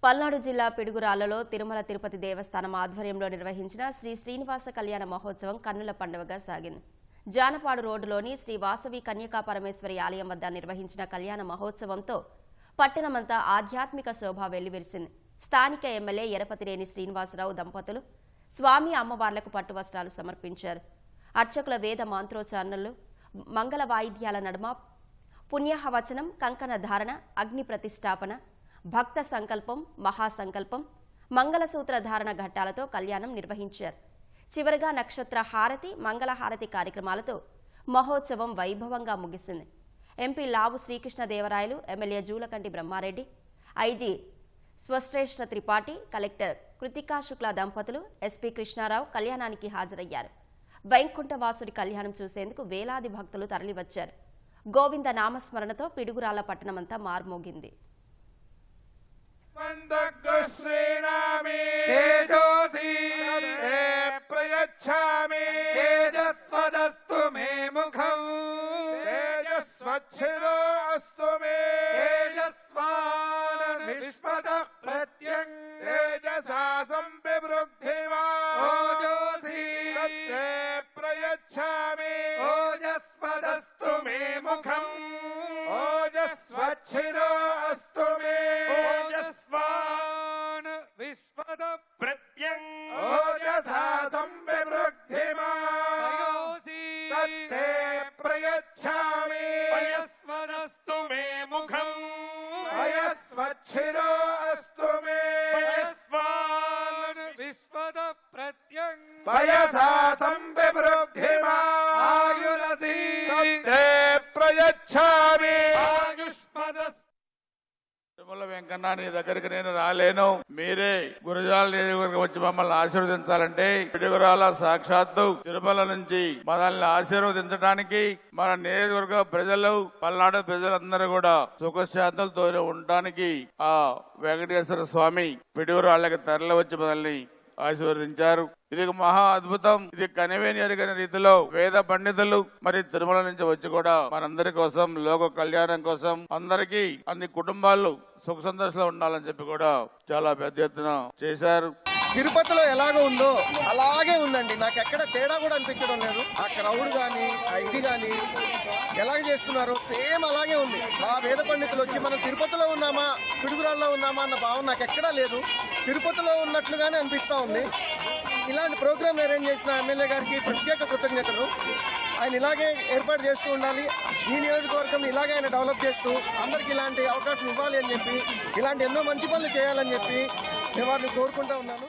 పల్నాడు జిల్లా పిడుగురాళ్లలో తిరుమల తిరుపతి దేవస్థానం ఆధ్వర్యంలో నిర్వహించిన శ్రీ శ్రీనివాస కళ్యాణ మహోత్సవం కన్నుల పండుగగా సాగింది. జానపాడు రోడ్డులోని శ్రీ వాసవి కన్యకా పరమేశ్వరి ఆలయం వద్ద నిర్వహించిన కళ్యాణ మహోత్సవంతో పట్టణమంతా ఆధ్యాత్మిక శోభ వెల్లివిరిసింది. స్థానిక ఎమ్మెల్యే ఎరపతినేని శ్రీనివాసరావు దంపతులు స్వామి అమ్మవార్లకు పట్టు వస్త్రాలు సమర్పించారు. అర్చకుల వేద మంత్రోచ్చారణలు, మంగళ వాయిద్యాల నడుమ పుణ్యహవచనం, కంకణ ధారణ, అగ్ని ప్రతిష్టాపన, భక్త సంకల్పం, మహాసంకల్పం, మంగళసూత్ర ధారణ ఘట్టాలతో కళ్యాణం నిర్వహించారు. చివరిగా నక్షత్ర హారతి, మంగళహారతి కార్యక్రమాలతో మహోత్సవం వైభవంగా ముగిసింది. MP Lavu Srikrishnadevarayalu, MLA Julakanti Brahma Reddy, IG Sarvashreshth Tripathi, collector Kritika Shukla దంపతులు, ఎస్పీ కృష్ణారావు కళ్యాణానికి హాజరయ్యారు. వైకుంఠవాసుడి కళ్యాణం చూసేందుకు వేలాది భక్తులు తరలివచ్చారు. గోవింద నామస్మరణతో పిడుగురాళ్ల పట్టణమంతా మార్మోగింది. तेजस्वदस्तु मे मुखं तेजस्वच्छिरो अस्तु मे तेजस्वान् विश्वतः प्रत्यं तेजसा संविवृद्धिमान् ओजोऽसि तत्ते प्रयच्छामि ओजस्वदस्तु मे मुखं ओजस्वच्छिरो अस्तु मे ओजस्वान् विश्वतः प्रत्यं ओजसा तत्ते प्रयच्छामि वयस्वदस्तु मे मुखं वयस्वच्छिरो अस्तु मे वयस्वान् विश्वतः प्रत्यं वयसा संविवृद्धिमान् आयुरसि तत्ते प्रयच्छामि आयुष्मदस्तु. తిరుమల వెంకన్న, నీ దగ్గరికి నేను రాలేను, మీరే గురజాల నియోజకవర్గం వచ్చి మమ్మల్ని ఆశీర్వదించాలంటే పిడుగురాల సాక్షాత్తు తిరుమల నుంచి మనల్ని ఆశీర్వదించడానికి మన నియోజకవర్గ ప్రజలు, పల్నాడు ప్రజలందరూ కూడా సుఖశాంతులతో ఉండటానికి ఆ వెంకటేశ్వర స్వామి పిడుగురాళ్ళకి తరలి వచ్చి మనల్ని ఆశీర్వదించారు. ఇది మహా అద్భుతం. ఇది కనివేని ఎరుగని రీతిలో వేద పండితులు మరి తిరుమల నుంచి వచ్చి కూడా మనందరి కోసం, లోక కళ్యాణం కోసం, అందరికీ అన్ని కుటుంబాలు సుఖ సంతోషంలో ఉండాలని చెప్పి కూడా చాలా పెద్ద ఎత్తున చేశారు. తిరుపతిలో ఎలాగో ఉందో అలాగే ఉందండి. నాకు ఎక్కడ తేడా కూడా అనిపించడం లేదు. ఆ క్రౌడ్ కానీ, ఆ ఇది కానీ ఎలాగ చేస్తున్నారో సేమ్ అలాగే ఉంది. ఆ వేద పండితులు వచ్చి మనం తిరుపతిలో ఉన్నామా, పిడుగురాల్లో ఉన్నామా అన్న భావన నాకు ఎక్కడా లేదు. తిరుపతిలో ఉన్నట్లుగానే అనిపిస్తూ ఉంది. ఇలాంటి ప్రోగ్రామ్ అరేంజ్ చేసిన ఎమ్మెల్యే గారికి ప్రత్యేక కృతజ్ఞతలు. ఆయన ఇలాగే ఏర్పాటు చేస్తూ ఉండాలి. ఈ నియోజకవర్గం ఇలాగే ఆయన డెవలప్ చేస్తూ అందరికి ఇలాంటి అవకాశం ఇవ్వాలి అని చెప్పి, ఇలాంటి ఎన్నో మంచి పనులు చేయాలని చెప్పి నేను వారిని కోరుకుంటా ఉన్నాను.